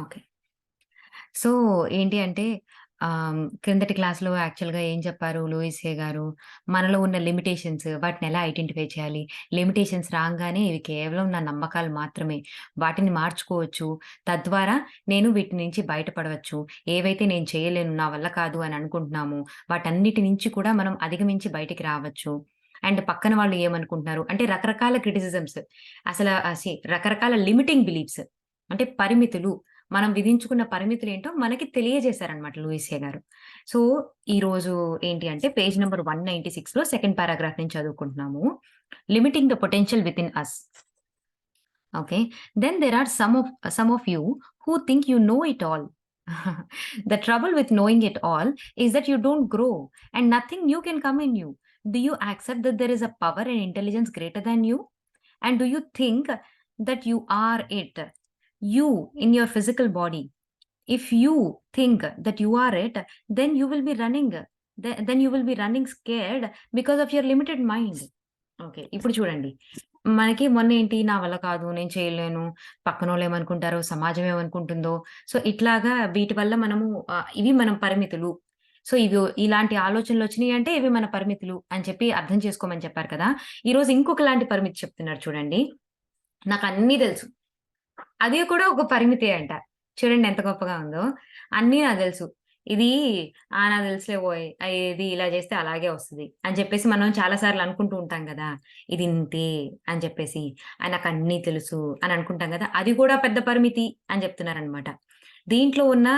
Okay. So, ఏంటి అంటే క్రిందటి క్లాస్‌లో యాక్చువల్‌గా ఏం చెప్పారు లూయిస్ హే గారు, మనలో ఉన్న లిమిటేషన్స్ వాటిని ఎలా ఐడెంటిఫై చేయాలి? లిమిటేషన్స్ రాంగానే ఇవి కేవలం నా నమ్మకాలు మాత్రమే. వాటిని మార్చుకోవచ్చు. తద్వారా నేను వీటి నుంచి బయటపడవచ్చు. ఏవైతే నేను చేయలేను, నా వల్ల కాదు అని అనుకుంటున్నామో, వాటన్నిటి నుంచి కూడా మనం అధిగమించి బయటికి రావచ్చు. అండ్ పక్కన వాళ్ళు ఏమనుకుంటున్నారు అంటే రకరకాల క్రిటిసిజమ్స్ అసల రకరకాల లిమిటింగ్ బిలీఫ్స్ అంటే పరిమితులు మనం విధించుకున్న పరిమితులేంటో మనకి తెలియజేశారనమాట లూయిస్ హే గారు. సో, ఈరోజు ఏంటి అంటే పేజ్ నంబర్ 196లో సెకండ్ పారాగ్రాఫ్ నుంచి చదువుకుంటున్నాము. Limiting the potential within us. Okay. Then there are some of you who think you know it all. The trouble with knowing it all is that you don't grow and nothing new can come in you. Do you accept that there is a power and intelligence greater than you? And do you think that you are it? You in your physical body. If you think that you are it, then you will be running. Then you will be running scared because of your limited mind. Okay. ఇప్పుడు చూడండి. మనకి మొన్నేంటి నా వల్ల కాదు, నేను చేయలేను, పక్కనోళ్ళేమనుకుంటారో, సమాజం ఏమనుకుంటుందో, so, ఇట్లాగా వీటి వల్ల మనము ఇవి మన పరిమితులు. సో, ఇలాంటి ఆలోచనలొచ్చినియంటే ఇవి మన పరిమితులు అని చెప్పి అర్థం చేసుకోమని చెప్పారు కదా! ఈరోజు ఇంకొకలాంటి పరిమితి చెప్తున్నారు చూడండి. నాకన్నీ తెలుసు. అది కూడా ఒక పరిమితే అంట. చూడండి ఎంత గొప్పగా ఉందో. అన్నీ నాకు తెలుసు. ఇది నాకు తెలుసులే ఓయ్! ఇది ఇలా చేస్తే అలాగే వస్తది. అని చెప్పేసి మనం చాలా సార్లు అనుకుంటూ ఉంటాం గదా! ఇది ఇంతే అని చెప్పేసి. నాకన్నీ తెలుసు అని అనుకుంటాం గదా! అది కూడా పెద్ద పరిమితి అని చెప్తున్నారనమాట. దీంట్లో ఉన్న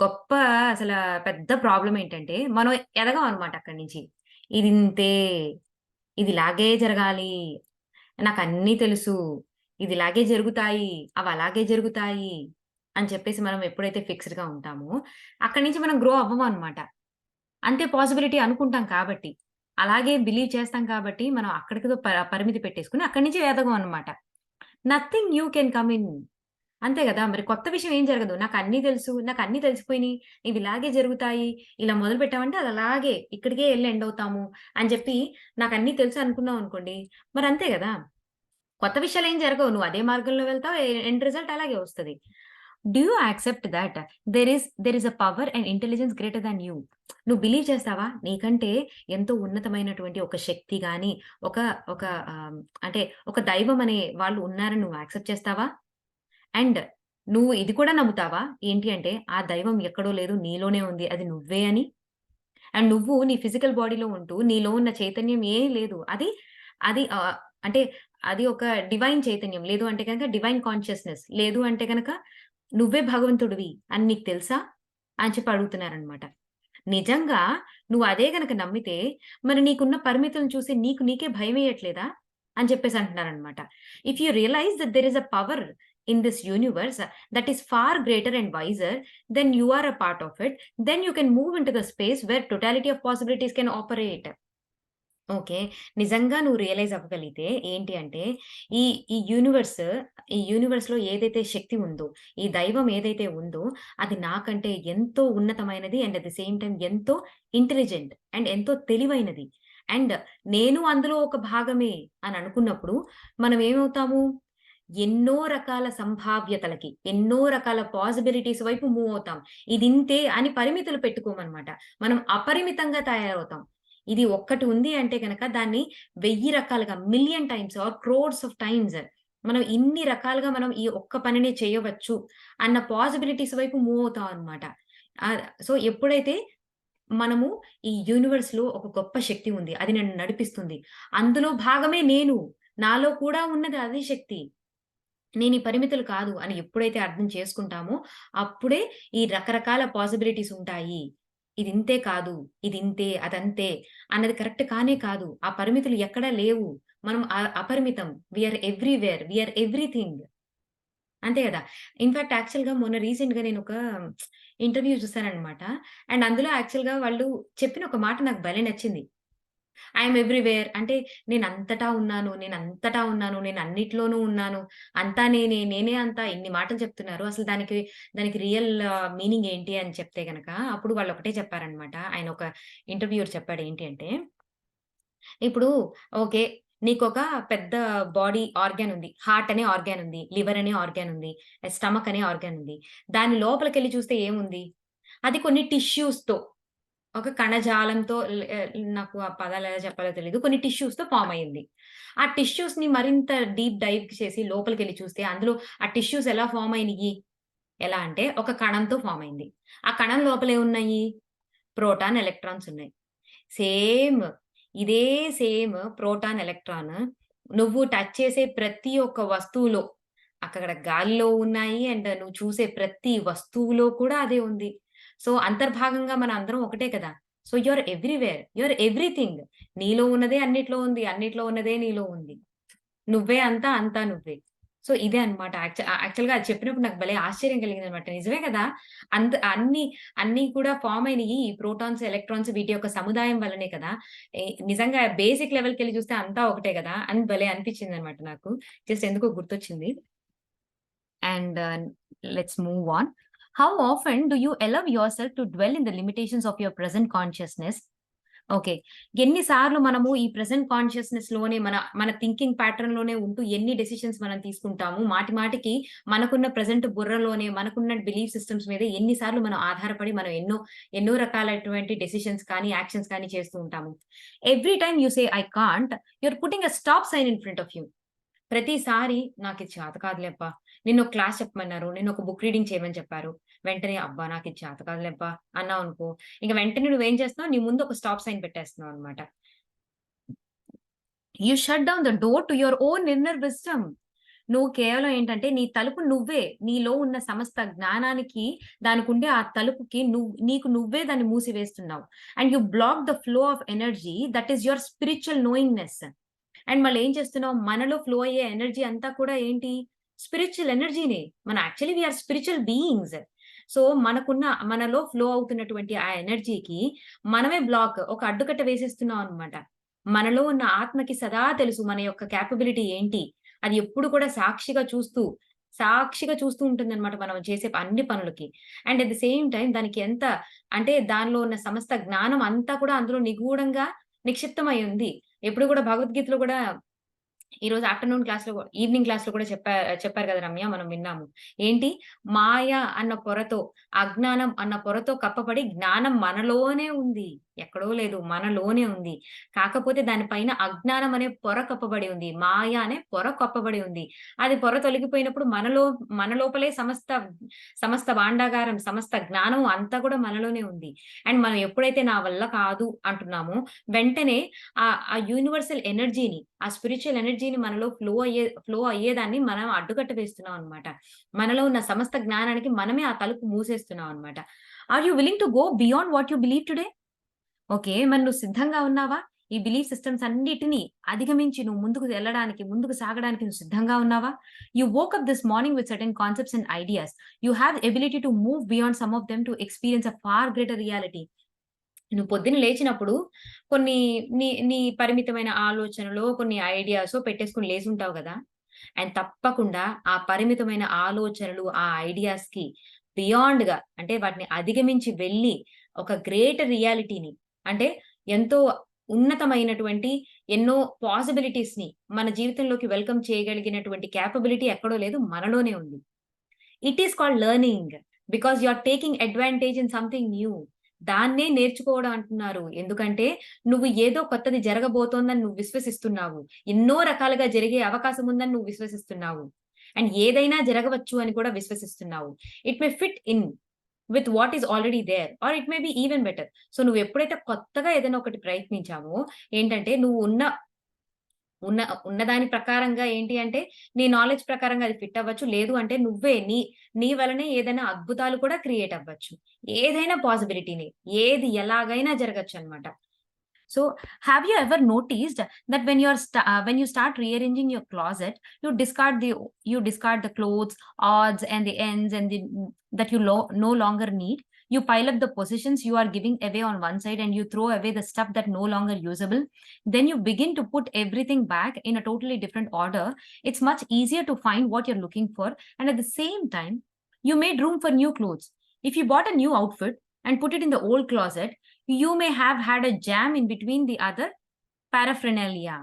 గొప్ప అసల పెద్ద ప్రాబ్లమ్ ఏంటంటే, మనం ఎదగమనమాట అక్కడి నుంచి. ఇదింతే, ఇదిలాగే జరగాలి. నాకన్నీ తెలుసు. ఇదిలాగే జరుగుతాయి. అవలాగే జరుగుతాయి. అని చెప్పేసి మనం ఎప్పుడైతే ఫిక్స్‌డ్‌గా ఉంటామో, అక్కడి నుంచి మనం గ్రో అవ్వమనమాట. అంతే పాసిబిలిటీ అనుకుంటాం కాబట్టి. అలాగే బిలీవ్ చేస్తాం కాబట్టి, మనం అక్కడికేదో పరిమితి పెట్టేసుకొని అక్కడి నుంచి ఎదగమనమాట. Nothing new can come in. అంతే గదా! మరి కొత్త విషయం ఏం జరగదు. నాకన్నీ తెలుసు. నాకన్నీ తెలిసిపోయినియి. ఇవి ఇలాగే జరుగుతాయి. ఇలా మొదలుపెట్టామంటే అది అలాగే ఇక్కడికే ఎళ్లి ఎండ్ అవుతాము అని చెప్పి నాకన్నీ తెలుసు అనుకున్నామనుకోండి, మరంతే గదా! కొత్త విషయాలేం జరగవు. నువ్వు అదే మార్గంలో వెళ్తావు. ఎండ్ రిజల్ట్ అలాగే వస్తది. Do you accept that there is a power and intelligence greater than you? నువ్వు బిలీవ్ చేస్తావా? నీకంటే ఎంతో ఉన్నతమైనటువంటి ఒక శక్తి గాని, ఒక ఒక అంటే ఒక దైవం అనే వాళ్ళు ఉన్నారని నువ్వు యాక్సెప్ట్ చేస్తావా? అండ్ నువ్వు ఇది కూడా నమ్ముతావా? ఏంటి అంటే, ఆ దైవం ఎక్కడో లేదు నీలోనే ఉంది. అది నువ్వే అని? అండ్ నువ్వు నీ ఫిజికల్ బాడీలో ఉంటూ నీలో ఉన్న చైతన్యం ఏం లేదు. అది అది అంటే అది ఒక డివైన్ చైతన్యం. లేదు అంటే గనక డివైన్ కాన్షియస్‌నెస్. లేదు అంటే గనక నువ్వే భగవంతుడివి అని నీకు తెలుసా? అని చెప్పి అడుగుతున్నారనమాట. నిజంగా నువ్వు అదే గనక నమ్మితే, మరి నీకున్న పరిమితులను చూసి నీకు నీకే భయమేయట్లేదా? అని చెప్పేసి అంటున్నారనమాట. If you realise that there is a power in this universe that is far greater and wiser than you are a part of it. Then you can move into the space where totality of possibilities can operate. Okay. నిజంగా నువ్వు realise అవ్వగలిగితే ఏంటి అంటే, ఈ ఈ universe ఈ యూనివర్స్‌లో ఏదైతే శక్తి ఉందో, ఈ దైవం ఏదైతే ఉందో, అది నాకంటే ఎంతో ఉన్నతమైనది and at the same time ఎంతో ఇంటెలిజెంట్ అండ్ ఎంతో తెలివైనది. అండ్ నేను అందులో ఒక భాగమే అని అనుకున్నప్పుడు, మనం ఏమవుతాము? ఎన్నో రకాల సంభావ్యతలకి, ఎన్నో రకాల పాసిబిలిటీస్ వైపు మూవ్ అవుతాం. ఇదింతే అని పరిమితులు పెట్టుకోమనమాట. మనం అపరిమితంగా తయారవుతాం. ఇది ఒక్కటి ఉంది అంటే గనక దాన్ని 1000 రకాలుగా million times or crores of times మనం ఇన్ని రకాలుగా మనం ఈ ఒక్క పనినే చేయవచ్చు అన్న పాసిబిలిటీస్ వైపు మూవ్ అవుతాం అన్నమాట. సో, ఎప్పుడైతే మనము ఈ యూనివర్స్‌లో ఒక గొప్ప శక్తి ఉంది. అది నన్ను నడిపిస్తుంది. అందులో భాగమే నేను. నాలో కూడా ఉన్నది అదే శక్తి. నేను ఈ పరిమితులు కాదు అని ఎప్పుడైతే అర్థం చేసుకుంటామో, అప్పుడే ఈ రకరకాల పాసిబిలిటీస్ ఉంటాయి. ఇదింతే కాదు, ఇదింతే, అదంతే అన్నది కరెక్ట్ కానే కాదు. ఆ పరిమితులు ఎక్కడా లేవు. మనం అపరిమితం. We are everywhere. We are everything. అంతే గదా! ఇన్‌ఫాక్ట్ యాక్చువల్‌గా మొన్న రీసెంట్‌గా నేనొక ఇంటర్వ్యూ చూసాననమాట. అండ్ అందులో యాక్చువల్‌గా వాళ్ళు చెప్పిన ఒక మాట నాకు భలే నచ్చింది. I'm everywhere. అంటే నేనంతటా ఉన్నాను, నేనంతటా ఉన్నాను, నేనన్నిట్లోనూ ఉన్నాను. అంతా నేనే, నేనే అంతా ఇన్ని మాటలు చెప్తున్నారు. అసలు దానికి రియల్ మీనింగ్ ఏంటి అని చెప్తే గనక, అప్పుడు వాళ్ళొకటే చెప్పారనమాట. ఆయన ఒక ఇంటర్వ్యూయర్ చెప్పాడు ఏంటి అంటే, ఇప్పుడు ఓకే. నీకొక పెద్ద బాడీ ఆర్గాన్ ఉంది. హార్ట్ అనే ఆర్గాన్ ఉంది. లివర్ అనే ఆర్గాన్ ఉంది. స్టమక్ అనే ఆర్గాన్ ఉంది. దాని లోపలికెళ్లి చూస్తే ఏముంది? అది కొన్ని టిష్యూస్‌తో ఒక కణజాలంతో నాకు ఆ పదాలు ఎలా చెప్పాలో తెలీదు. కొన్ని టిష్యూస్‌తో ఫార్మ్ అయింది. ఆ టిష్యూస్‌ని మరింత డీప్ డైవ్ చేసి లోపలికెళ్లి చూస్తే అందులో ఆ టిష్యూస్ ఎలా ఫార్మ్ అయినియి? ఎలా అంటే ఒక కణంతో ఫార్మ్ అయింది. ఆ కణం లోపల ఏమున్నాయి? ప్రోటాన్, ఎలక్ట్రాన్స్ ఉన్నాయి. సేమ్ ఇదే సేమ్ ప్రోటాన్, ఎలక్ట్రాన్ నువ్వు టచ్ చేసే ప్రతి ఒక్క వస్తువులో అక్కడ గాలిలో ఉన్నాయి. అండ్ నువ్వు చూసే ప్రతి వస్తువులో కూడా అదే ఉంది. సో, అంతర్భాగంగా మనందరం ఒకటే కదా! So, you are everywhere. You are everything. నీలో ఉన్నదే అన్నిట్లో ఉంది. అన్నిట్లో ఉన్నదే నీలో ఉంది. నువ్వే అంతా, అంతా నువ్వే. సో, ఇదే అన్నమాట. యాక్చువల్‌గా అది చెప్పినప్పుడు నాకు భలే ఆశ్చర్యం కలిగిందన్నమాట. నిజమే కదా! అన్ని, అన్నీ కూడా ఫార్మ్ అయినయి ఈ ప్రోటాన్స్, ఎలక్ట్రాన్స్ వీటి యొక్క సముదాయం వల్లనే కదా! నిజంగా బేసిక్ లెవెల్‌కెళ్ళి చూస్తే అంతా ఒకటే కదా! అని భలే అనిపించిందన్నమాట నాకు. జస్ట్ ఎందుకో గుర్తొచ్చింది. And let's move on. How often do you allow yourself to dwell in the limitations of your present consciousness? Okay. ఎన్ని సార్లు మనము ఈ ప్రెజెంట్ కాన్షియస్‌నెస్‌లోనే మన థింకింగ్ ప్యాటర్న్‌లోనే ఉంటూ ఎన్ని డెసిషన్స్ మనం తీసుకుంటాము. మాటి మాటికి మనకున్న ప్రెజెంట్ బుర్రలోనే మనకున్న బిలీఫ్ సిస్టమ్స్ మీద ఎన్ని సార్లు మనం ఆధారపడి మనం ఎన్నో రకాలైనటువంటి డెసిషన్స్ కానీ, యాక్షన్స్ కానీ చేస్తూ ఉంటాము. Every time you say I can't, you are putting a stop sign in front of you. ప్రతిసారి నాకిది చేత కాదులేబ్బా! నిన్నొక క్లాస్ చెప్పమన్నారు. నిన్నొక బుక్ రీడింగ్ చేయమని చెప్పారు. వెంటనే అబ్బా! నాకిది చేత కాదులేబ్బా! అన్నావనుకో, ఇంక వెంటనే నువ్వేం చేస్తున్నావు? నీ ముందు ఒక స్టాప్ సైన్ పెట్టేస్తున్నావనమాట. You shut down the door to your own inner wisdom. నువ్వు కేవలం ఏంటంటే, నీ తలుపు నువ్వే, నీలో ఉన్న సమస్త జ్ఞానానికి దానికుండే ఆ తలుపుకి నీకు నువ్వే దాన్ని మూసివేస్తున్నావు. And you block the flow of energy that is your spiritual knowingness. And మళ్ళేం చేస్తున్నాం, మనలో ఫ్లో అయ్యే ఎనర్జీ అంతా కూడా ఏంటి? స్పిరిచ్యువల్ ఎనర్జీనే. Actually we are spiritual beings. So, మనలో ఫ్లో అవుతున్నటువంటి ఆ ఎనర్జీకి మనమే ఒక అడ్డుకట్ట వేసేస్తున్నాం అన్నమాట. మనలో ఉన్న ఆత్మకి సదా తెలుసు మన యొక్క కేపబిలిటీ ఏంటి? అది ఎప్పుడు కూడా సాక్షిగా చూస్తూ ఉంటుందన్నమాట మనం చేసే అన్ని పనులకి. And at the same time దానికి ఎంత అంటే దానిలో ఉన్న సమస్త జ్ఞానం అంతా కూడా అందులో నిగూఢంగా నిక్షిప్తమై ఉంది. ఎప్పుడు కూడా భగవద్గీతలో కూడా ఈరోజు ఈవినింగ్ క్లాస్‌లో కూడా చెప్పారు కదా రమ్య! మనం విన్నాము. ఏంటి? మాయ అన్న పొరతో, అజ్ఞానం అన్న పొరతో కప్పబడి జ్ఞానం మనలోనే ఉంది. ఎక్కడో లేదు. మనలోనే ఉంది. కాకపోతే దాని పైన అజ్ఞానం అనే పొర కప్పబడి ఉంది. మాయ అనే పొర కప్పబడి ఉంది. అది పొర తొలగిపోయినప్పుడు మన లోపలే సమస్త భాండాగారం, సమస్త జ్ఞానం అంతా కూడా మనలోనే ఉంది. అండ్ మనం ఎప్పుడైతే నా వల్ల కాదు అంటున్నామో, వెంటనే ఆ యూనివర్సల్ ఎనర్జీని, ఆ స్పిరిచ్యువల్ ఎనర్జీని మనలో ఫ్లో అయ్యేదాన్ని మనం అడ్డుకట్ట వేస్తున్నాం అన్నమాట. మనలో ఉన్న సమస్త జ్ఞానానికి మనమే ఆ తలుపు మూసేస్తున్నాం అన్నమాట. Are you willing to go beyond what you believe today? Okay. మరి నువ్వు సిద్ధంగా ఉన్నావా? ఈ బిలీఫ్ సిస్టమ్స్ అన్నిటిని అధిగమించి నువ్వు ముందుకు సాగడానికి నువ్వు సిద్ధంగా ఉన్నావా? You woke up this morning with certain concepts and ideas. You have ability to move beyond some of them to experience a far greater reality. నువ్వు పొద్దున్న లేచినప్పుడు కొన్ని నీ పరిమితమైన ఆలోచనలో, కొన్ని ఐడియాసో పెట్టేసుకొని లేసుంటావు గదా! అండ్ తప్పకుండా ఆ పరిమితమైన ఆలోచనలు, ఆ ఐడియాస్‌కి బియాండ్‌గా అంటే వాటిని అధిగమించి వెళ్లి ఒక గ్రేటర్ రియాలిటీని అంటే ఎంతో ఉన్నతమైనటువంటి ఎన్నో పాసిబిలిటీస్‌ని మన జీవితంలోకి వెల్కమ్ చేయగలిగినటువంటి కేపబిలిటీ ఎక్కడో లేదు మనలోనే ఉంది. It is called learning. Because you are taking advantage in something new. దాన్నే నేర్చుకోవడం అంటున్నారు. ఎందుకంటే, నువ్వు ఏదో కొత్తది జరగబోతోందని నువ్వు విశ్వసిస్తున్నావు. ఎన్నో రకాలుగా జరిగే అవకాశం ఉందని నువ్వు విశ్వసిస్తున్నావు. అండ్ ఏదైనా జరగవచ్చు అని కూడా విశ్వసిస్తున్నావు. It may fit in with what is already there or it may be even better. So, నువ్వెప్పుడైతే కొత్తగా ఏదైనా ఒకటి ప్రయత్నించావో ఏంటంటే, నువ్వు ఉన్న ఉన్నదాని ప్రకారంగా ఏంటి అంటే, నీ నాలెడ్జ్ ప్రకారంగా అది ఫిట్ అవ్వచ్చు. లేదు అంటే నీ వలనే ఏదైనా అద్భుతాలు కూడా క్రియేట్ అవ్వచ్చు. ఏదైనా పాసిబిలిటీనే. ఏది ఎలాగైనా జరగొచ్చనమాట. So, have you ever noticed that when you start rearranging your closet, you discard the clothes, odds and the ends that you no longer need. You pile up the possessions you are giving away on one side, and you throw away the stuff that no longer usable. Then you begin to put everything back in a totally different order. It's much easier to find what you're looking for, and at the same time, you made room for new clothes. If you bought a new outfit and put it in the old closet, you may have had a jam in between the other paraphernalia.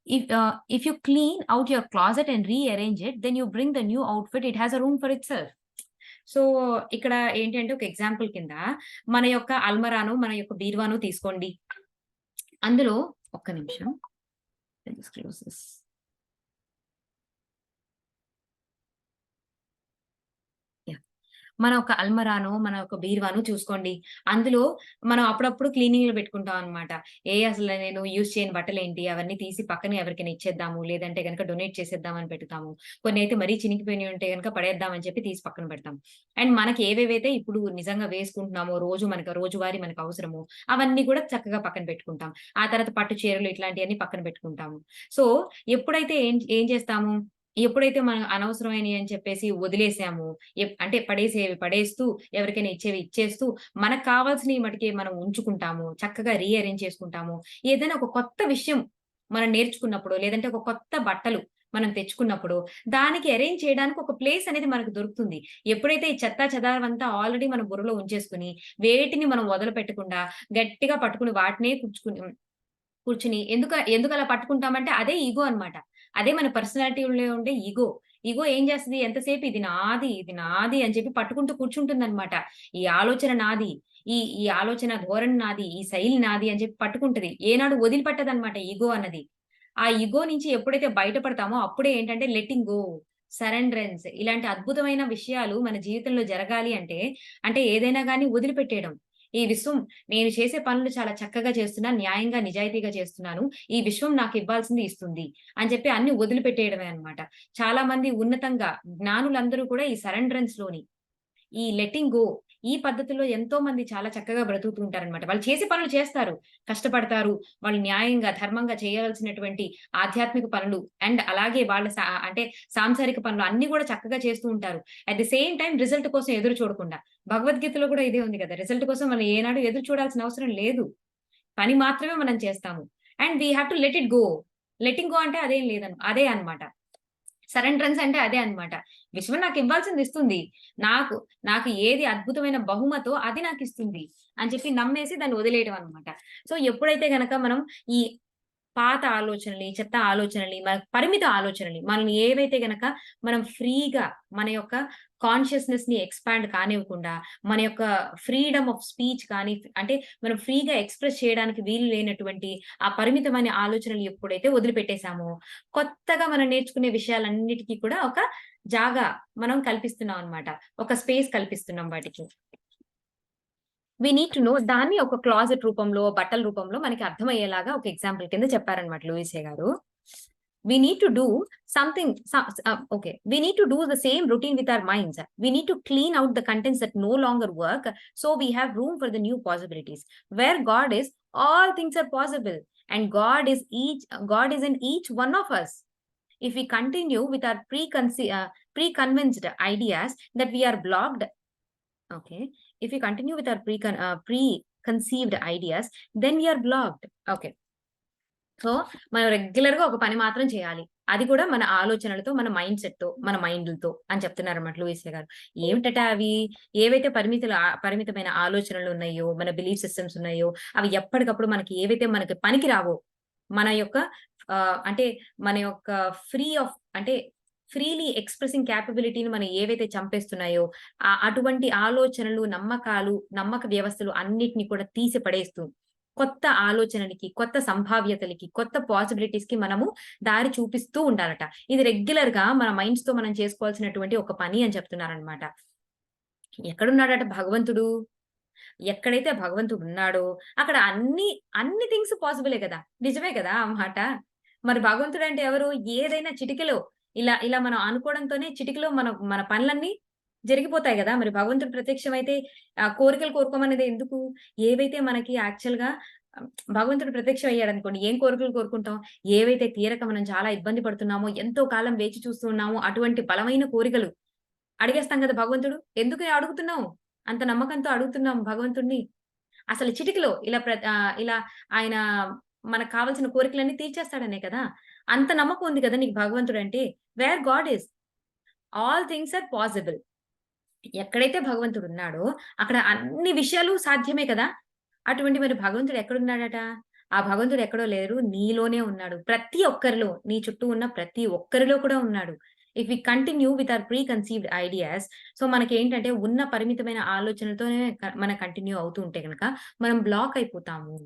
if you clean out your closet and rearrange it, then you bring the new outfit. It has a room for itself. So, ఇక్కడ ఏంటంటే ఒక example కింద మన యొక్క అల్మరాను, మన యొక్క బీరువాను తీసుకోండి. అందులో ఒక్క నిమిషం. Let just close this. Yeah! మన ఒక అల్మరానో, మన ఒక బీరువానో చూసుకోండి. అందులో మనం అప్పుడప్పుడు క్లీనింగ్‌లో పెట్టుకుంటాం అన్నమాట. అసలు నేను యూజ్ చేయని బట్టలేంటి అవన్నీ తీసి పక్కన ఎవరికైనా ఇచ్చేద్దాము. లేదంటే గనక డొనేట్ చేసేద్దాం అని పెట్టుతాము. కొన్ని అయితే మరీ చినిగిపోయినయి ఉంటే గనక పడేద్దాం అని చెప్పి తీసి పక్కన పెడతాం. అండ్ మనకి ఏవేవైతే ఇప్పుడు నిజంగా వేసుకుంటున్నామో, రోజు మనకు రోజువారీ మనకు అవసరమో అవన్నీ కూడా చక్కగా పక్కన పెట్టుకుంటాం. ఆ తర్వాత పట్టు చీరలు ఇట్లాంటియన్నీ పక్కన పెట్టుకుంటాము. సో, ఎప్పుడైతే ఏం ఏం చేస్తాము? ఎప్పుడైతే మనం అనవసరమైనయి అని చెప్పేసి వదిలేసామో, అంటే పడేసేవి పడేస్తూ, ఎవరికైనా ఇచ్చేవి ఇచ్చేస్తూ, మనకు కావాల్సినయి మటికే మనం ఉంచుకుంటాము. చక్కగా రీఅరేంజ్ చేసుకుంటాము. ఏదైనా ఒక కొత్త విషయం మనం నేర్చుకున్నప్పుడో, లేదంటే ఒక కొత్త బట్టలు మనం తెచ్చుకున్నప్పుడు, దానికి అరేంజ్ చేయడానికి ఒక ప్లేస్ అనేది మనకు దొరుకుతుంది. ఎప్పుడైతే ఈ చెత్తా చెదారమంతా ఆల్రెడీ మన బుర్రలో ఉంచేసుకొని, వేటిని మనం వదలుపెట్టకుండా గట్టిగా పట్టుకొని వాటినే కూర్చొని ఎందుకలా పట్టుకుంటామంటే అదే ఇగో అన్నమాట. అదే మన పర్సనాలిటీలో ఉండే ఇగో. ఇగో ఏం చేస్తది ఎంతసేపు ఇది నాది, ఇది నాది అని చెప్పి పట్టుకుంటూ కూర్చుంటుందన్నమాట. ఈ ఆలోచన నాది. ఈ ఆలోచన ధోరణి నాది. ఈ శైలి నాది అని చెప్పి పట్టుకుంటది. ఏనాడు వదిలిపెట్టదన్నమాట ఇగో అన్నది. ఆ ఇగో నుంచి ఎప్పుడైతే బయటపడతామో అప్పుడే ఏంటంటే లెట్టింగ్ గో, సరెండరెన్స్ ఇలాంటి అద్భుతమైన విషయాలు మన జీవితంలో జరగాలి అంటే, అంటే ఏదైనా గాని వదిలిపెట్టేయడం. ఈ విశ్వం నేను చేసే పనులు చాలా చక్కగా చేస్తున్నాను. న్యాయంగా, నిజాయితీగా చేస్తున్నాను. ఈ విశ్వం నాకివ్వాల్సింది ఇస్తుంది. అని చెప్పి అన్నీ వదిలిపెట్టేయడమే అన్నమాట. చాలా మంది ఉన్నతంగా జ్ఞానులందరూ కూడా ఈ సరెండరెన్స్‌లోని ఈ లెట్టింగ్ గో ఈ పద్ధతిలో ఎంతో మంది చాలా చక్కగా బ్రతుకుతూ ఉంటారనమాట. వాళ్ళు చేసే పనులు చేస్తారు. కష్టపడతారు. వాళ్ళు న్యాయంగా, ధర్మంగా చేయాల్సినటువంటి ఆధ్యాత్మిక పనులు అండ్ అలాగే వాళ్ళ అంటే సాంసారిక పనులు అన్నీ గూడా చక్కగా చేస్తూ ఉంటారు. At the same time result కోసం ఎదురు చూడకుండా. భగవద్గీతలో గూడా ఇదే ఉంది గదా! రిజల్ట్ కోసం మనం ఏనాడు ఎదురు చూడాల్సిన అవసరం లేదు. పని మాత్రమే మనం చేస్తాము. And we have to let it go. Letting go అంటే అదేం అదే అన్నమాట. సరెండరెన్స్ అంటే అదే అన్నమాట. విశ్వం నాకివ్వాల్సింది ఇస్తుంది. నాకు, నాకు ఏది అద్భుతమైన బహుమతో అది నాకిస్తుంది. అని చెప్పి నమ్మేసి దాన్ని వదిలేయడం అన్నమాట. సో, ఎప్పుడైతే గనక మనం ఈ పాత ఆలోచనలి, చెత్త ఆలోచనలి, మన పరిమిత ఆలోచనలి మనల్ని ఏవైతే గనక మనం ఫ్రీగా మన యొక్క కాన్షియస్‌నెస్‌ని ఎక్స్‌పాండ్ కానివ్వకుండా, మన యొక్క ఫ్రీడమ్ ఆఫ్ స్పీచ్ కానీ, అంటే మనం ఫ్రీగా ఎక్స్‌ప్రెస్ చేయడానికి వీలు లేనటువంటి ఆ పరిమితమైన ఆలోచనలు ఎప్పుడైతే వదిలిపెట్టేసామో, కొత్తగా మనం నేర్చుకునే విషయాలన్నిటికి కూడా ఒక జాగా మనం కల్పిస్తున్నాం అన్నమాట. ఒక స్పేస్ కల్పిస్తున్నాం వాటికి. వి నీడ్ టు నో దాన్ని ఒక క్లాజెట్ రూపంలో, బట్టల రూపంలో మనకి అర్థమయ్యేలాగా ఒక ఎగ్జాంపుల్ కింద చెప్పారన్నమాట లూయిసే గారు. We need to do something okay. We need to do the same routine with our minds. We need to clean out the contents that no longer work, so we have room for the new possibilities. Where God is, all things are possible, and God is in each one of us. If we continue with our preconvinced ideas that we are blocked, okay. If we continue with our preconceived ideas, then we are blocked. Okay. So, మనం రెగ్యులర్‌గా ఒక పని మాత్రం చేయాలి. అది కూడా మన ఆలోచనలతో, మన మైండ్ సెట్‌తో, మన మైండ్‌లతో అని చెప్తున్నారన్నమాట లూయిసే గారు. ఏమిటట అవి? ఏవైతే పరిమితమైన ఆలోచనలున్నాయో, మన బిలీఫ్ సిస్టమ్స్ ఉన్నాయో, అవి ఎప్పటికప్పుడు మనకి ఏవైతే మనకి పనికి రావో, మన యొక్క అంటే మన యొక్క అంటే ఫ్రీలీ ఎక్స్‌ప్రెసింగ్ కేపబిలిటీని మనం ఏవైతే చంపేస్తున్నాయో, అటువంటి ఆలోచనలు, నమ్మకాలు, నమ్మక వ్యవస్థలు అన్నిటిని కూడా తీసి పడేస్తూ కొత్త ఆలోచనలకి, కొత్త సంభావ్యతలకి, కొత్త పాసిబిలిటీస్‌కి మనము దారి చూపిస్తూ ఉండాలట. ఇది రెగ్యులర్‌గా మన మైండ్స్‌తో మనం చేసుకోవాల్సినటువంటి ఒక పని అని చెప్తున్నారనమాట. ఎక్కడున్నాడట భగవంతుడు? ఎక్కడైతే భగవంతుడున్నాడో అక్కడ అన్ని థింగ్స్ పాసిబులే గదా! నిజమే కదా! ఆ మాట. మరి భగవంతుడంటే ఎవరు? ఏదైనా చిటికెలో ఇలా మనం అనుకోవడంతోనే చిటికెలో మన పనులన్నీ జరిగిపోతాయి గదా! మరి భగవంతుడు ప్రత్యక్షమైతే కోరికలు కోరుకోమనేది ఎందుకు? ఏవైతే మనకి యాక్చువల్‌గా భగవంతుడు ప్రత్యక్షం అయ్యాడనుకోండి, ఏం కోరికలు కోరుకుంటాం? ఏవైతే తీరక మనం చాలా ఇబ్బంది పడుతున్నామో, ఎంతో కాలం వేచి చూస్తూ ఉన్నామో, అటువంటి బలమైన కోరికలు అడిగేస్తాం గదా భగవంతుడు. ఎందుకు అడుగుతున్నాం? అంత నమ్మకంతో అడుగుతున్నాం భగవంతుడిని. అసలు చిటికెలో ఇలా ఆయన మనకు కావాల్సిన కోరికలన్నీ తీర్చేస్తాడనే కదా! అంత నమ్మకం ఉంది కదా నీకు భగవంతుడంటే. Where God is all things are possible. ఎక్కడైతే భగవంతుడున్నాడో అక్కడ అన్ని విషయాలు సాధ్యమే కదా! అటువంటి మరి భగవంతుడు ఎక్కడున్నాడట? ఆ భగవంతుడు ఎక్కడో లేరు. నీలోనే ఉన్నాడు. ప్రతి ఒక్కరిలో, నీ చుట్టూ ఉన్న ప్రతి ఒక్కరిలో కూడా ఉన్నాడు. If we continue with our preconceived ideas so, మనకేంటంటే ఉన్న పరిమితమైన ఆలోచనలతోనే మనం కంటిన్యూ అవుతూ ఉంటే గనక, మనం బ్లాక్ అయిపోతాము.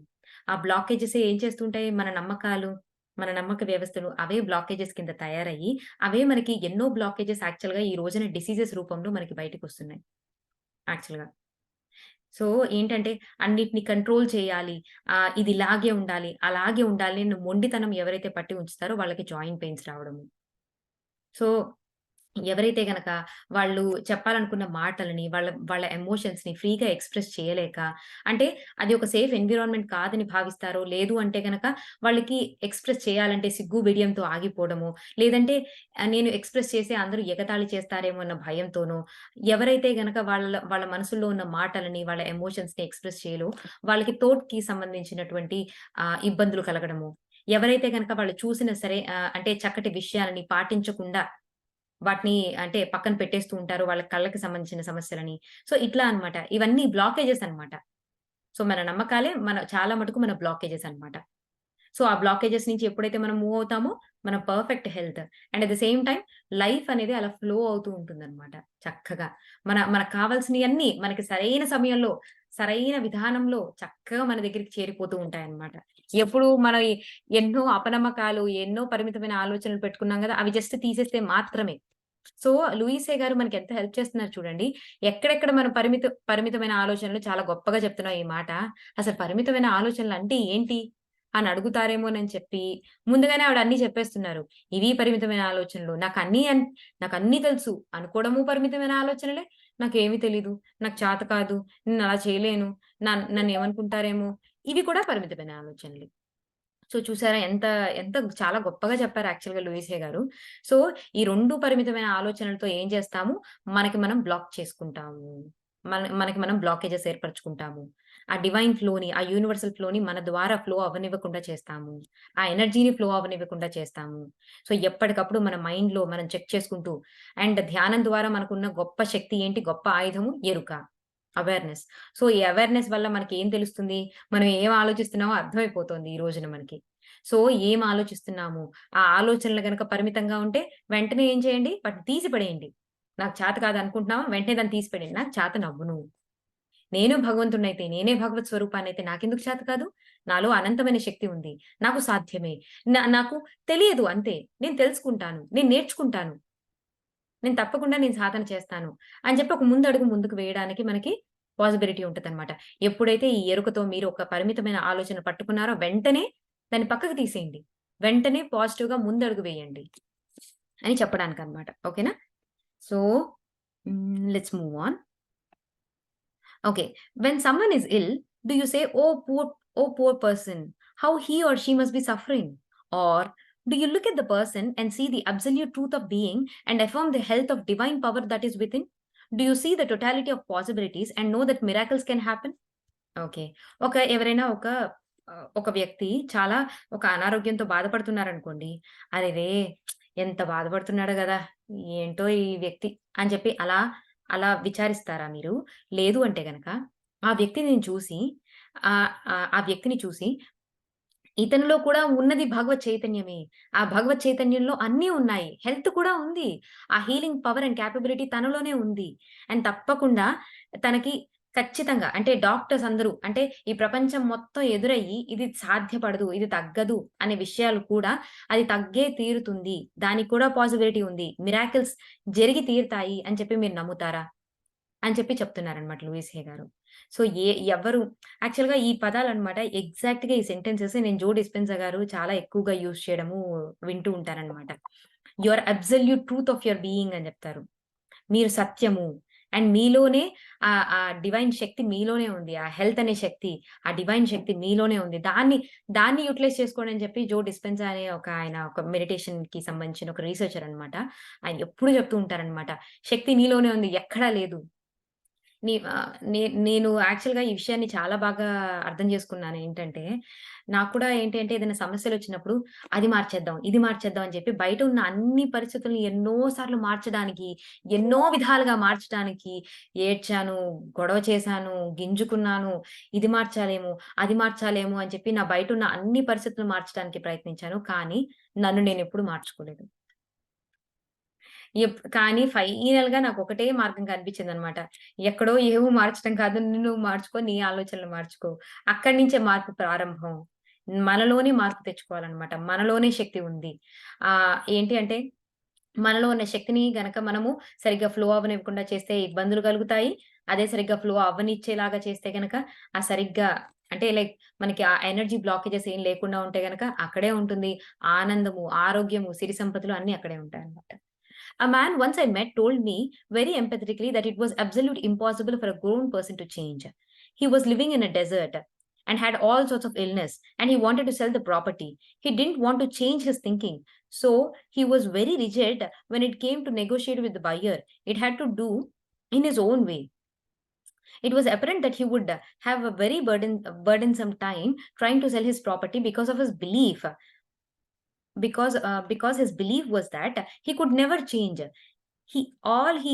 ఆ బ్లాకేజెసే ఏం చేస్తుంటాయి, మన నమ్మకాలు, మన నమ్మక వ్యవస్థలు అవే బ్లాకేజెస్ కింద తయారయ్యి, అవే మనకి ఎన్నో బ్లాకేజెస్ యాక్చువల్‌గా ఈ రోజున డిసీజెస్ రూపంలో మనకి బయటికొస్తున్నాయి యాక్చువల్‌గా. సో, ఏంటంటే అన్నిటిని కంట్రోల్ చేయాలి. ఇది ఇలాగే ఉండాలి, అలాగే ఉండాలి అని మొండితనం ఎవరైతే పట్టి ఉంచుతారో వాళ్ళకి జాయింట్ పెయిన్స్ రావడము. సో, ఎవరైతే గనక వాళ్ళు చెప్పాలనుకున్న మాటలని, వాళ్ళ వాళ్ళ ఎమోషన్స్‌ని ఫ్రీగా ఎక్స్‌ప్రెస్ చేయలేక, అంటే అది ఒక సేఫ్ ఎన్విరాన్మెంట్ కాదని భావిస్తారో, లేదు అంటే గనక వాళ్ళకి ఎక్స్‌ప్రెస్ చేయాలంటే సిగ్గు, బిడియంతో ఆగిపోవడమో, లేదంటే నేను ఎక్స్‌ప్రెస్ చేస్తే అందరూ ఎగతాళి చేస్తారేమో అన్న భయంతోనో, ఎవరైతే గనక వాళ్ళ వాళ్ళ మనసుల్లో ఉన్న మాటలని, వాళ్ళ ఎమోషన్స్‌ని ఎక్స్‌ప్రెస్ చేయలో, వాళ్ళకి థోట్‌కి సంబంధించినటువంటి ఇబ్బందులు కలగడము. ఎవరైతే గనక వాళ్ళు చూసిన సరే అంటే చక్కటి విషయాలని పాటించకుండా వాటిని అంటే పక్కన పెట్టేస్తూ ఉంటారు. వాళ్ళ కళ్ళకి సంబంధించిన సమస్యలని. సో, ఇట్లా అన్నమాట. ఇవన్నీ బ్లాకేజెస్ అన్నమాట. సో, మన నమ్మకాలే చాలా మటుకు మన బ్లాకేజెస్ అన్నమాట. సో, ఆ బ్లాకేజెస్ నుంచి ఎప్పుడైతే మనం మూవ్ అవుతామో, మన perfect health and at the same time life అనేది అలా ఫ్లో అవుతూ ఉంటుందన్నమాట చక్కగా. మనకు కావాల్సినయన్నీ మనకి సరైన సమయంలో, సరైన విధానంలో చక్కగా మన దగ్గరికి చేరిపోతూ ఉంటాయన్నమాట. ఎప్పుడు మనం ఎన్నో అపనమ్మకాలు, ఎన్నో పరిమితమైన ఆలోచనలు పెట్టుకున్నాం గదా! అవి జస్ట్ తీసేస్తే మాత్రమే. సో, లూయిసే గారు మనకెంత హెల్ప్ చేస్తున్నారు చూడండి. ఎక్కడెక్కడ మన పరిమితమైన ఆలోచనలు చాలా గొప్పగా చెప్తున్నావు ఈ మాట. అసలు పరిమితమైన ఆలోచనలంటే ఏంటి? అని అడుగుతారేమోనని చెప్పి, ముందుగానే ఆవిడ అన్నీ చెప్పేస్తున్నారు. ఇవి పరిమితమైన ఆలోచనలు. నాకన్నీ తెలుసు. అనుకోవడము పరిమితమైన ఆలోచనలే. నాకేమి తెలీదు. నాకు చేత కాదు. నేనలా చేయలేను. నన్నేమనుకుంటారేమో! ఇవి కూడా పరిమితమైన ఆలోచనలే. సో, చూసారా ఎంత చాలా గొప్పగా చెప్పారు యాక్చువల్‌గా లూయిసే గారు. సో, ఈ 2 పరిమితమైన ఆలోచనలతో ఏం చేస్తాము, మనకి మనం బ్లాక్ చేసుకుంటాము. మనకి మనం బ్లాకేజెస్ ఏర్పరచుకుంటాము. ఆ డివైన్ ఫ్లోని, ఆ యూనివర్సల్ ఫ్లోని మన ద్వారా ఫ్లో అవ్వనివ్వకుండా చేస్తాము. ఆ ఎనర్జీని ఫ్లో అవ్వనివ్వకుండా చేస్తాము. సో, ఎప్పటికప్పుడు మన మైండ్‌లో మనం చెక్ చేసుకుంటూ అండ్ ధ్యానం ద్వారా మనకున్న గొప్ప శక్తి ఏంటి, గొప్ప ఆయుధము ఎరుక. అవేర్‌నెస్. సో, ఈ అవేర్‌నెస్ వల్ల మనకేం తెలుస్తుంది? మనం ఏం ఆలోచిస్తున్నామో అర్థమైపోతోంది ఈ రోజున మనకి. సో, ఏం ఆలోచిస్తున్నాము? ఆ ఆలోచనలు గనక పరిమితంగా ఉంటే వెంటనే ఏం చేయండి? వాటిని తీసి పడేయండి. నాకు చేత కాదనుకుంటున్నావా? వెంటనే దాన్ని తీసి పడేయండి. నాకు చేతనవ్వు నువ్వు. నేను భగవంతుడినైతే, నేనే భగవత్ స్వరూపాన్నయితే నాకెందుకు చేత కాదు? నాలో అనంతమైన శక్తి ఉంది. నాకు సాధ్యమే. నాకు తెలియదు అంతే. నేను తెలుసుకుంటాను. నేను నేర్చుకుంటాను. నేను సాధన చేస్తాను. అని చెప్పి ఒక ముందడుగు ముందుకు వేయడానికి మనకి పాసిబిలిటీ ఉంటదనమాట. ఎప్పుడైతే ఈ ఎరుకతో మీరు ఒక పరిమితమైన ఆలోచన పట్టుకున్నారో వెంటనే దాన్ని పక్కకు తీసేయండి. వెంటనే పాజిటివ్‌గా ముందడుగు వేయండి అని చెప్పడానికనమాట. ఓకేనా? So, let's move on. Okay. When someone is ill, do you say, oh, poor person, how he or she must be suffering? Or do you look at the person and see the absolute truth of being and affirm the health of divine power that is within? Do you see the totality of possibilities and know that miracles can happen? Okay. ఎవరైనా ఒక వ్యక్తి చాలా ఒక అనారోగ్యంతో బాధపడుతున్నారనుకోండి. అరెరే! ఎంత బాధపడుతున్నాడో గదా! ఏంటో ఈ వ్యక్తి అని చెప్పి అలా విచారిస్తారా మీరు? లేదు అంటే గనక ఆ వ్యక్తిని చూసి ఆ వ్యక్తిని చూసి ఇతనిలో కూడా ఉన్నది భగవత్ చైతన్యమే. ఆ భగవత్ చైతన్యంలో అన్నీ ఉన్నాయి. హెల్త్ కూడా ఉంది. ఆ హీలింగ్ పవర్ అండ్ కేపబిలిటీ తనలోనే ఉంది. అండ్ తప్పకుండా తనకి ఖచ్చితంగా అంటే డాక్టర్స్ అందరూ అంటే ఈ ప్రపంచం మొత్తం ఎదురయ్యి ఇది సాధ్యపడదు, ఇది తగ్గదు అనే విషయాలు కూడా అది తగ్గే తీరుతుంది. దానికి కూడా పాసిబిలిటీ ఉంది. మిరాకిల్స్ జరిగి తీరుతాయి అని చెప్పి మీరు నమ్ముతారా? అని చెప్పి చెప్తున్నారనమాట లూయిస్ హే గారు. సో, ఎవ్వరు యాక్చువల్‌గా ఈ పదాలనమాట ఎగ్జాక్ట్‌గా ఈ సెంటెన్సెస్ నేను జో డిస్పెన్సా గారు చాలా ఎక్కువగా యూజ్ చేయడము వింటూ ఉంటాననమాట. "You are absolute truth of your being" అని చెప్తారు. మీరు సత్యము. అండ్ మీలోనే ఆ డివైన్ శక్తి మీలోనే ఉంది. ఆ హెల్త్ అనే శక్తి, ఆ డివైన్ శక్తి మీలోనే ఉంది. దాన్ని యుటిలైజ్ చేసుకోండి అని చెప్పి జో డిస్పెన్సా అనే ఆయన ఒక మెడిటేషన్‌కి సంబంధించిన ఒక రీసెర్చర్ అనమాట. ఆయన ఎప్పుడు చెప్తూ ఉంటారనమాట. శక్తి నీలోనే ఉంది. ఎక్కడా లేదు. నేను యాక్చువల్‌గా ఈ విషయాన్ని చాలా బాగా అర్థం చేసుకున్నాను. ఏంటంటే, నాకు కూడా ఏంటి అంటే ఏదైనా సమస్యలొచ్చినప్పుడు అది మార్చేద్దాం, ఇది మార్చేద్దాం అని చెప్పి బయట ఉన్న అన్ని పరిస్థితుల్ని ఎన్నో సార్లు మార్చడానికి, ఎన్నో విధాలుగా మార్చడానికి ఏడ్చాను, గొడవ చేశాను, గింజుకున్నాను. ఇది మార్చాలేమో, అది మార్చాలేమో అని చెప్పి నా బయటున్న అన్ని పరిస్థితులు మార్చడానికి ప్రయత్నించాను. కానీ నన్ను నేనెప్పుడు మార్చుకోలేదు. కానీ ఫైనల్‌గా నాకొకటే మార్గం కనిపించిందనమాట. ఎక్కడో ఏవో మార్చడం కాదు. నిన్ను నువ్వు మార్చుకో. నీ ఆలోచనలు మార్చుకో. అక్కడి నుంచే మార్పు ప్రారంభం. మనలోనే మార్పు తెచ్చుకోవాలనమాట. మనలోనే శక్తి ఉంది. ఏంటి అంటే మనలో ఉన్న శక్తిని గనక మనము సరిగ్గా ఫ్లో అవ్వనివ్వకుండా చేస్తే ఇబ్బందులు కలుగుతాయి. అదే సరిగ్గా ఫ్లో అవ్వనిచ్చేలాగా చేస్తే గనక సరిగ్గా అంటే లైక్ మనకి ఆ ఎనర్జీ బ్లాకేజెస్ ఏం లేకుండా ఉంటే గనక అక్కడే ఉంటుంది. ఆనందము, ఆరోగ్యము, సిరి సంపదలు అన్నీ అక్కడే ఉంటాయన్నమాట. A man once I met told me very empathetically that it was absolutely impossible for a grown person to change. He was living in a desert and had all sorts of illness and he wanted to sell the property. He didn't want to change his thinking. So he was very rigid when it came to negotiate with the buyer. It had to do in his own way. It was apparent that he would have a very burdensome time trying to sell his property because of his belief because his belief was that he could never change. He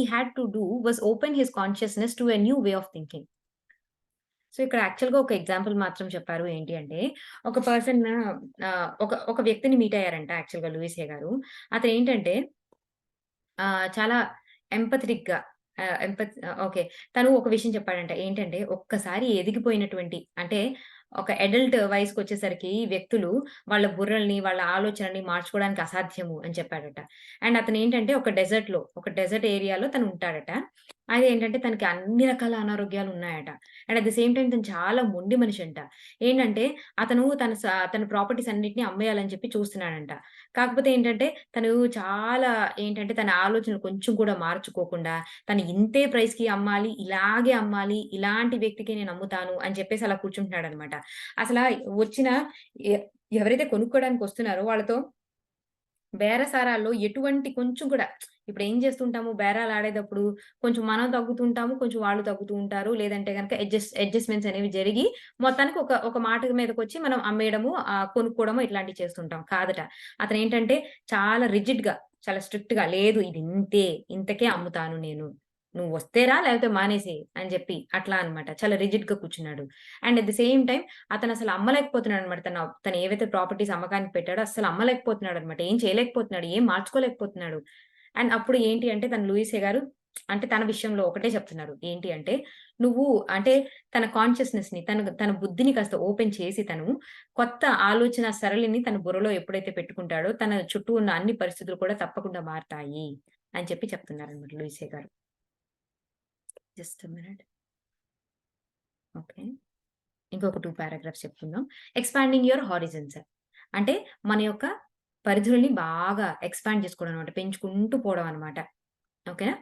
had to do was open his consciousness to a new way of thinking. So, ఇక్కడ యాక్చువల్‌గా ఒక example మాత్రం చెప్పారు. ఏంటి అంటే, ఒక person ఒక ఒక వ్యక్తిని మీట్ అయ్యారంట యాక్చువల్‌గా లూయిస్ హే గారు. అతనేంటంటే చాలా ఎంపథెటిక్‌గా ఓకే. తను ఒక విషయం చెప్పాడంట. ఏంటంటే, ఒక్కసారి ఎదిగిపోయినటువంటి అంటే, ఒక అడల్ట్ వయసుకొచ్చేసరికి వ్యక్తులు వాళ్ళ బుర్రల్ని, వాళ్ళ ఆలోచనని మార్చుకోవడానికి అసాధ్యము అని చెప్పాడట. అండ్ అతనేంటంటే, ఒక డెజర్ట్ ఏరియాలో తను ఉంటాడట. అదేంటంటే, తనకి అన్ని రకాల అనారోగ్యాలున్నాయట. And at the same time తను చాలా మొండి మనిషంట. ఏంటంటే, అతను తన ప్రాపర్టీస్ అన్నిటిని అమ్మేయాలని చెప్పి చూస్తున్నాడంట. కాకపోతే ఏంటంటే, తను చాలా ఏంటంటే, తన ఆలోచనలు కొంచెం కూడా మార్చుకోకుండా, తను ఇంతే ప్రైస్‌కి అమ్మాలి, ఇలాగే అమ్మాలి, ఇలాంటి వ్యక్తికే నేను అమ్ముతాను అని చెప్పేసి అలా కూర్చుంటున్నాడనమాట. అసలా వచ్చిన ఎ ఎవరైతే కొనుక్కోవడానికొస్తున్నారో వాళ్ళతో బేరసారాల్లో ఎటువంటి కొంచెం కూడా ఇప్పుడేం చేస్తుంటాము బేరాలాడేటప్పుడు కొంచెం మనం తగ్గుతుంటాము, కొంచెం వాళ్ళు తగ్గుతూ ఉంటారు. లేదంటే గనక అడ్జస్ట్‌మెంట్స్ అనేవి జరిగి మొత్తానికి ఒక మాట మీదకొచ్చి మనం అమ్మేయడము, కొనుక్కోవడము ఇట్లాంటివి చేస్తుంటాం. కాదట. అతనేంటంటే చాలా రిజిడ్‌గా, చాలా స్ట్రిక్ట్‌గా లేదు ఇది ఇంతే, ఇంతకే అమ్ముతాను నేను. నువ్వొస్తే రా లేకపోతే మానేసేయి అని జెప్పి అట్లా అన్నమాట. చాలా రిజిడ్‌గా కూర్చున్నాడు. And at the same time అతనసలు అమ్మలేకపోతున్నాడన్నమాట. తను ఏవైతే ప్రాపర్టీస్ అమ్మకానికి పెట్టాడో అస్సలు అమ్మలేకపోతున్నాడన్నమాట. ఏం చేయలేకపోతున్నాడు. ఏం మార్చుకోలేకపోతున్నాడు. అండ్ అప్పుడు ఏంటి అంటే తను లూయిసే గారు అంటే తన విషయంలో ఒకటే చెప్తున్నారు. ఏంటి అంటే నువ్వు అంటే తన కాన్షియస్‌నెస్‌ని తన బుద్ధిని కాస్త ఓపెన్ చేసి తను కొత్త ఆలోచన సరళిని తన బుర్రలో ఎప్పుడైతే పెట్టుకుంటాడో తన చుట్టూ ఉన్న అన్ని పరిస్థితులు కూడా తప్పకుండా మారతాయి అని చెప్పి చెప్తున్నారన్నమాట లూయిసే గారు. Just a minute. ఓకే. ఇంకొక 2 పారాగ్రాఫ్స్ చెప్పుకుందాం. ఎక్స్‌పాండింగ్ యువర్ హారిజన్స్ అంటే మన యొక్క పరిధులని బాగా ఎక్స్‌పాండ్ చేసుకోవడం అన్నమాట. పెంచుకుంటూ పోవడం అన్నమాట. ఓకేనా?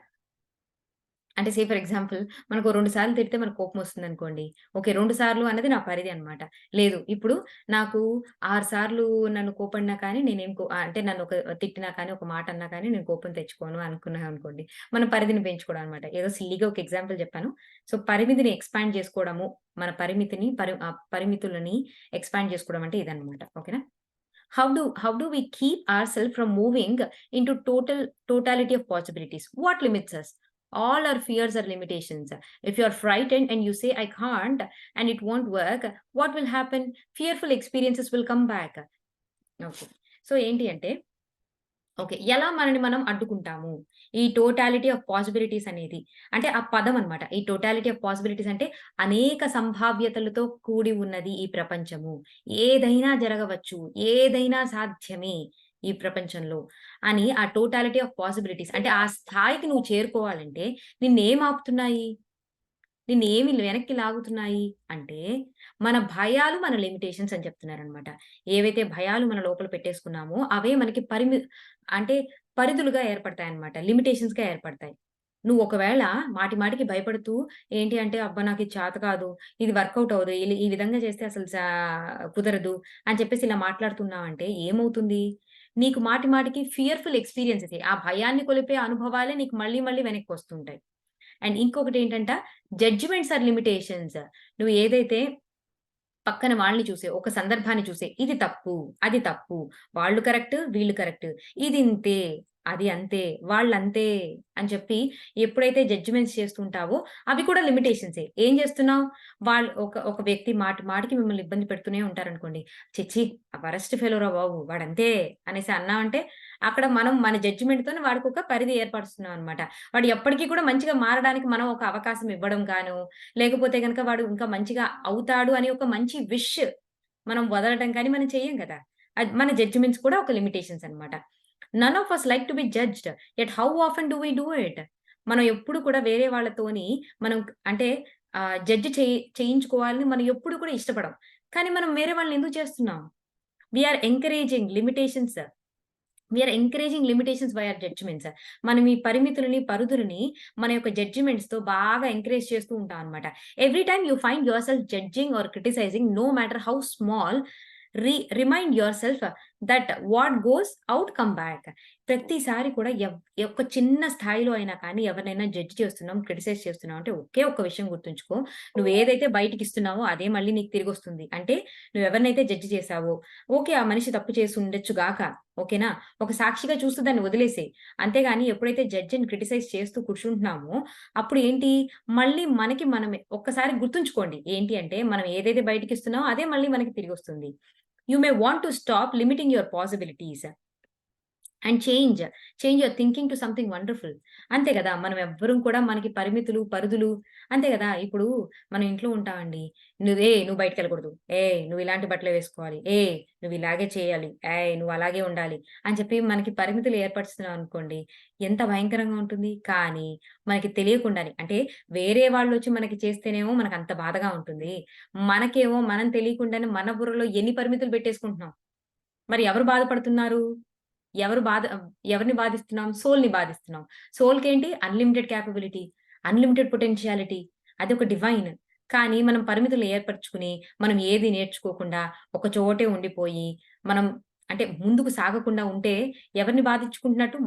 అంటే సే ఫర్ ఎగ్జాంపుల్ మనకు 2 సార్లు తిడితే మనకు కోపమొస్తుందనుకోండి. ఓకే. 2 సార్లు అన్నది నా పరిధి అన్నమాట. లేదు ఇప్పుడు నాకు 6 సార్లు నన్ను కోపడినా కానీ అంటే నన్ను తిట్టినా కానీ, ఒక మాట అన్నా కానీ నేను కోపం తెచ్చుకోను అనుకున్నామనుకోండి. మన పరిధిని పెంచుకోవడం అన్నమాట. ఏదో సిల్లీగా ఒక ఎగ్జాంపుల్ చెప్పాను. సో, పరిమితిని ఎక్స్‌పాండ్ చేసుకోవడము, మన పరిమితులని ఎక్స్‌పాండ్ చేసుకోవడం అంటే ఇదన్నమాట. ఓకేనా? How do we keep ourselves from moving into totality of possibilities? What limits us? All our fears are limitations. If you are frightened and you say I can't and it won't work, what will happen? Fearful experiences will come back. Okay. So ఏంటి అంటే okay. ఎలా మనని మనం అడ్డుకుంటాము? ఈ totality of possibilities అనేది. అంటే ఆ పదం అన్నమాట. ఈ టోటాలిటీ ఆఫ్ పాసిబిలిటీస్ అంటే అనేక సంభావ్యతలతో కూడి ఉన్నది ఈ ప్రపంచము. ఏదైనా జరగవచ్చు. ఏదైనా సాధ్యమే ఈ ప్రపంచంలో అని ఆ టోటాలిటీ ఆఫ్ పాసిబిలిటీస్ అంటే ఆ స్థాయికి నువ్వు చేరుకోవాలంటే నిన్నేం ఆపుతున్నాయి? నిన్నేమి వెనక్కి లాగుతున్నాయి అంటే, మన భయాలు, మన లిమిటేషన్స్ అని చెప్తున్నారనమాట. ఏవైతే భయాలు మన లోపల పెట్టేసుకున్నామో, అవే మనకి అంటే పరిధులుగా ఏర్పడతాయన్నమాట. లిమిటేషన్స్‌గా ఏర్పడతాయి. నువ్వు ఒకవేళ మాటి మాటికి భయపడుతూ ఏంటి అంటే, అబ్బా! నాకిది చేత కాదు, ఇది వర్కౌట్ అవ్వదు, ఈ విధంగా చేస్తే అసలు కుదరదు అని చెప్పేసి ఇలా మాట్లాడుతున్నావంటే ఏమవుతుంది? నీకు మాటి మాటికి ఫియర్‌ఫుల్ ఎక్స్‌పీరియన్సెసే. ఆ భయాన్ని కొలిపే అనుభవాలే నీకు మళ్ళీ మళ్ళీ వెనక్కొస్తుంటాయి. అండ్ ఇంకొకటేంటంట జడ్జ్‌మెంట్స్ ఆర్ లిమిటేషన్స్. నువ్వు ఏదైతే పక్కన వాళ్ళని చూసే, ఒక సందర్భాన్ని చూసే, ఇది తప్పు, అది తప్పు, వాళ్ళు కరెక్ట్, వీళ్ళు కరెక్ట్, ఇదింతే, అది అంతే, వాళ్ళంతే అని చెప్పి ఎప్పుడైతే జడ్జ్‌మెంట్స్ చేస్తుంటావో అవి కూడా లిమిటేషన్సే. ఏం చేస్తున్నావు? వాళ్ళు ఒక ఒక వ్యక్తి మాటికి మిమ్మల్ని ఇబ్బంది పెడుతూనే ఉంటారనుకోండి. "ఛీ! వరస్ట్ ఫెలోరా బాబు! వాడంతే" అనేసి అన్నామంటే అక్కడ మనం మన జడ్జ్‌మెంట్‌తోని వాడికొక పరిధి ఏర్పరుస్తున్నాం అన్నమాట. వాడు ఎప్పటికి కూడా మంచిగా మారడానికి మనం ఒక అవకాశం ఇవ్వడం గాను, లేకపోతే గనక వాడు ఇంకా మంచిగా అవుతాడు అని ఒక మంచి విష్ మనం వదలటం కానీ మనం చెయ్యం గదా! మన జడ్జ్‌మెంట్స్ కూడా ఒక లిమిటేషన్స్ అన్నమాట. None of us like to be judged. Yet how often do we do it? మనం ఎప్పుడు కూడా వేరే వాళ్ళతోని మనం అంటే జడ్జ్ చేయించుకోవాలని మనం ఎప్పుడు కూడా ఇష్టపడం. కానీ మనం వేరే వాళ్ళని ఎందుకు చేస్తున్నాం? We are encouraging limitations. We are encouraging limitations by our judgments. మనం ఈ పరిమితులని, పరిధులని మన యొక్క జడ్జ్‌మెంట్స్‌తో బాగా ఎంకరేజ్ చేస్తూ ఉంటాం అన్నమాట. Every time you find yourself judging or criticising no matter how small remind yourself that what goes out come back. ప్రతిసారి కూడా ఒక చిన్న స్థాయిలో అయినా కానీ ఎవరినైనా జడ్జ్ చేస్తున్నాం, క్రిటిసైజ్ చేస్తున్నాం అంటే ఒకే ఒక్క విషయం గుర్తుంచుకో. నువ్వు ఏదైతే బయటికిస్తున్నావో అదే మళ్ళీ నీకు తిరిగొస్తుంది. అంటే నువ్వెవరినైతే జడ్జ్ చేశావో, ఓకే. ఆ మనిషి తప్పు చేసి ఉండొచ్చు గాక. ఓకేనా? ఒక సాక్షిగా చూస్తూ దాన్ని వదిలేసేయి. అంతేగాని ఎప్పుడైతే జడ్జ్ అండ్ క్రిటిసైజ్ చేస్తూ కూర్చుంటున్నామో, అప్పుడు ఏంటి మళ్ళీ మనకి మనమే ఒక్కసారి గుర్తుంచుకోండి. ఏంటి అంటే మనం ఏదైతే బయటికిస్తున్నామో అదే మళ్ళీ మనకి తిరిగొస్తుంది. You may want to stop limiting your possibilities. And change your thinking to something wonderful. అంతే గదా! మనం ఎవ్వరం కూడా మనకి పరిమితులు, పరిధులు అంతే గదా! ఇప్పుడు మనం ఇంట్లో ఉంటామండి. నువ్వు బయటికెళ్ళకూడదు. నువ్వు ఇలాంటి బట్టలే వేసుకోవాలి. నువ్వు ఇలాగే చేయాలి. నువ్వు అలాగే ఉండాలి. అని చెప్పి మనకి పరిమితులు ఏర్పరుస్తున్నాం అనుకోండి. ఎంత భయంకరంగా ఉంటుంది. కానీ మనకి తెలియకుండానే అంటే వేరే వాళ్ళొచ్చి మనకి చేస్తేనేమో మనకంత బాధగా ఉంటుంది. మనకేమో మనం తెలియకుండానే మన బుర్రలో ఎన్ని పరిమితులు పెట్టేసుకుంటున్నాం. మరి ఎవరు బాధపడుతున్నారు? ఎవరు బాధ ఎవరిని బాధిస్తున్నాం? సోల్‌ని బాధిస్తున్నాం. సోల్‌కేంటి అన్‌లిమిటెడ్ కేపబిలిటీ, అన్‌లిమిటెడ్ పొటెన్షియాలిటీ అదొక డివైన్. కానీ మనం పరిమితులు ఏర్పరచుకుని, మనం ఏది నేర్చుకోకుండా ఒక చోటే ఉండిపోయి, మనం అంటే ముందుకు సాగకుండా ఉంటే ఎవరిని బాధించుకుంటున్నట్టు?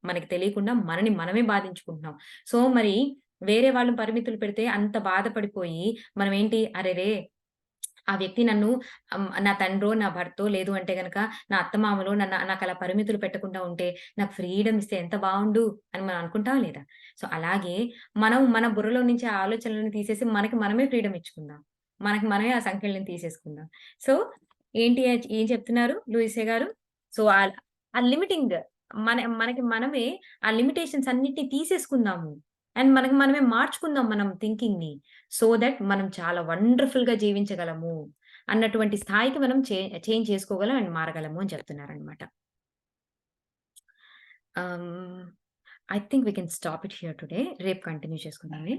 మనకి తెలియకుండా మనని మనమే బాధించుకుంటున్నాం. సో, మరి వేరే వాళ్ళు పరిమితులు పెడితే అంత బాధపడిపోయి మనమేంటి అరెరే! ఆ వ్యక్తి నన్ను నా తండ్రో, నా భర్తో లేదు అంటే గనక నా అత్తమామలో నాకలా పరిమితులు పెట్టకుండా ఉంటే, నాకు ఫ్రీడమ్ ఇస్తే ఎంత బావుండు అని మనం అనుకుంటామా లేదా? సో, అలాగే మనం మన బుర్రలో నుంచి ఆ ఆలోచనలను తీసేసి మనకి మనమే ఫ్రీడమ్ ఇచ్చుకుందాం. మనకి మనమే ఆ సంకెళ్ళని తీసేసుకుందాం. సో, ఏం చెప్తున్నారు లూయిసే గారు? సో, ఆ లిమిటింగ్ మనకి మనమే ఆ లిమిటేషన్స్ అన్నిటిని తీసేసుకుందాము. అండ్ మనకి మనమే మార్చుకుందాం మనం థింకింగ్‌ని. సో థట్ మనం చాలా వండర్‌ఫుల్‌గా జీవించగలము. అన్నటువంటి స్థాయికి మనం చేంజ్ చేసుకోగలం అండ్ మారగలము అని చెప్తున్నారనమాట. I think we can stop it here today. రేపు కంటిన్యూ చేసుకుందాంలే.